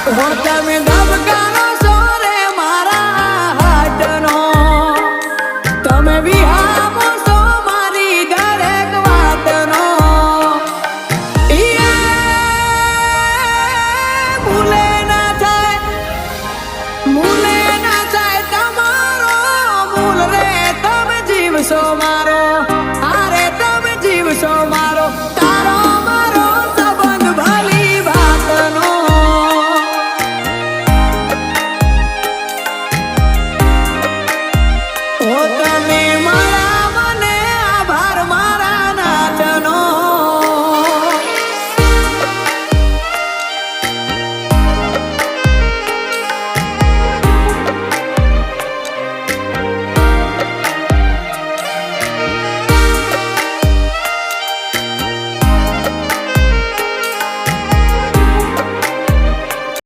તમે ધબકારો છો રે મારા હાટનો, તમે વિહામો છો મારી દરેક વાતનો. ભૂલે ના થાય તમારો મૂલ રે, તમે જીવશો.